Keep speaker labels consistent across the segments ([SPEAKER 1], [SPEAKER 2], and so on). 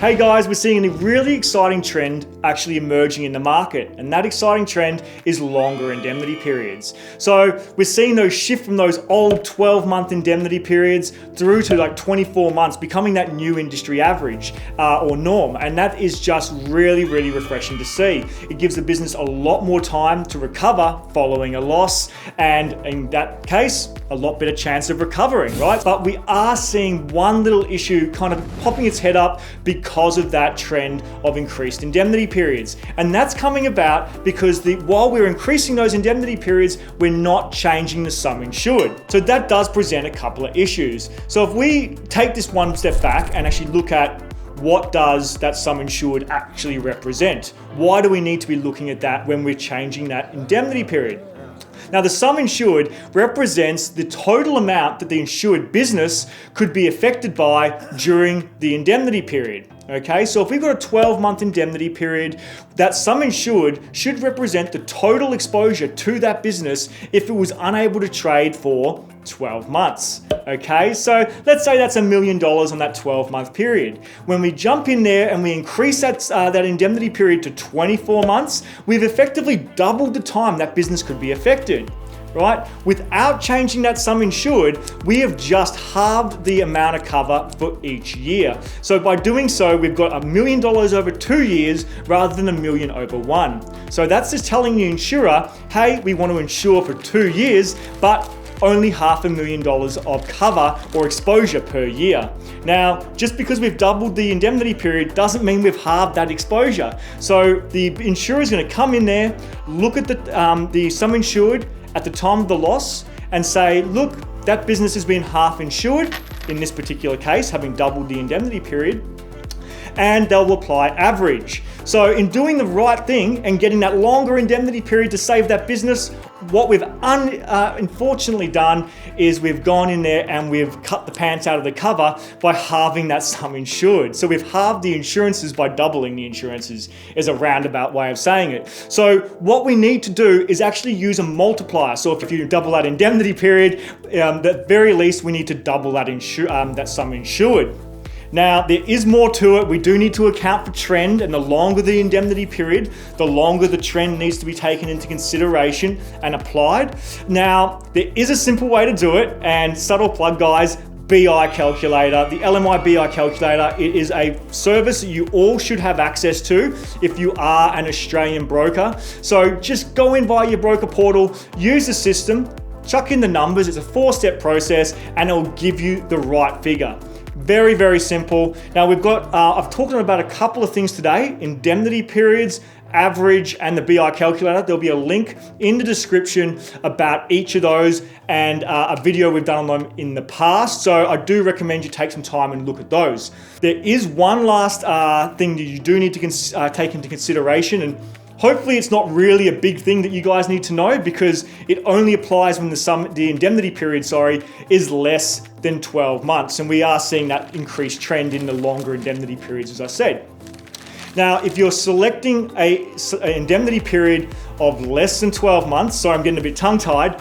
[SPEAKER 1] Hey guys, we're seeing a really exciting trend actually emerging in the market, and that exciting trend is longer indemnity periods. So we're seeing those shift from those old 12-month indemnity periods through to like 24 months, becoming that new industry average or norm, and that is just really refreshing to see. It gives the business a lot more time to recover following a loss, and in that case, a lot better chance of recovering, right? But we are seeing one little issue kind of popping its head up because of that trend of increased indemnity periods. And that's coming about because while we're increasing those indemnity periods, we're not changing the sum insured. So that does present a couple of issues. So if we take this one step back and actually look at what does that sum insured actually represent? Why do we need to be looking at that when we're changing that indemnity period? Now, the sum insured represents the total amount that the insured business could be affected by during the indemnity period. Okay, so if we've got a 12-month indemnity period, that sum insured should represent the total exposure to that business if it was unable to trade for 12 months. Okay, so let's say that's $1 million on that 12-month period. When we jump in there and we increase that indemnity period to 24 months, we've effectively doubled the time that business could be affected. Right? Without changing that sum insured, we have just halved the amount of cover for each year. So by doing so, we've got $1 million over 2 years rather than $1 million over one. So that's just telling the insurer, hey, we want to insure for 2 years, but only $500,000 of cover or exposure per year. Now, just because we've doubled the indemnity period doesn't mean we've halved that exposure. So the insurer is going to come in there, look at the sum insured at the time of the loss and say, look, that business has been half insured in this particular case, having doubled the indemnity period, and they'll apply average. So in doing the right thing and getting that longer indemnity period to save that business, what we've unfortunately done is we've gone in there and we've cut the pants out of the cover by halving that sum insured. So we've halved the insurances by doubling the insurances, is a roundabout way of saying it. So what we need to do is actually use a multiplier. So if you double that indemnity period, at the very least we need to double that sum insured. Now, there is more to it. We do need to account for trend, and the longer the indemnity period, the longer the trend needs to be taken into consideration and applied. Now, there is a simple way to do it, and subtle plug, guys, BI calculator. The LMI BI calculator, it is a service that you all should have access to if you are an Australian broker. So just go in via your broker portal, use the system, chuck in the numbers. It's a 4-step process, and it'll give you the right figure. Very simple. Now I've talked about a couple of things today: indemnity periods, average, and the BI calculator. There'll be a link in the description about each of those and a video we've done on them in the past. So I do recommend you take some time and look at those. There is one last thing that you do need to take into consideration, and hopefully it's not really a big thing that you guys need to know, because it only applies when the indemnity period, is less than 12 months. And we are seeing that increased trend in the longer indemnity periods, as I said. Now, if you're selecting an indemnity period of less than 12 months, sorry, I'm getting a bit tongue-tied,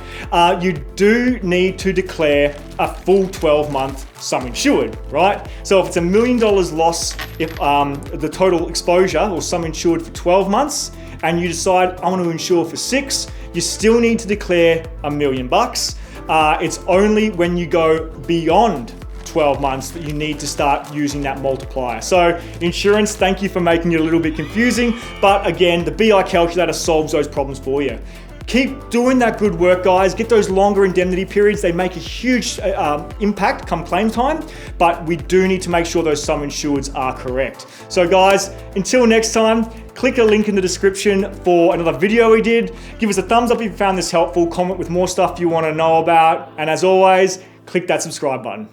[SPEAKER 1] you do need to declare a full 12-month sum insured, right? So if it's $1 million loss, if the total exposure or sum insured for 12 months, and you decide I want to insure for 6, you still need to declare $1 million. It's only when you go beyond 12 months that you need to start using that multiplier. So insurance, thank you for making it a little bit confusing, but again, the BI calculator solves those problems for you. Keep doing that good work, guys. Get those longer indemnity periods. They make a huge impact come claim time, but we do need to make sure those sum insureds are correct. So guys, until next time, click a link in the description for another video we did. Give us a thumbs up if you found this helpful. Comment with more stuff you want to know about. And as always, click that subscribe button.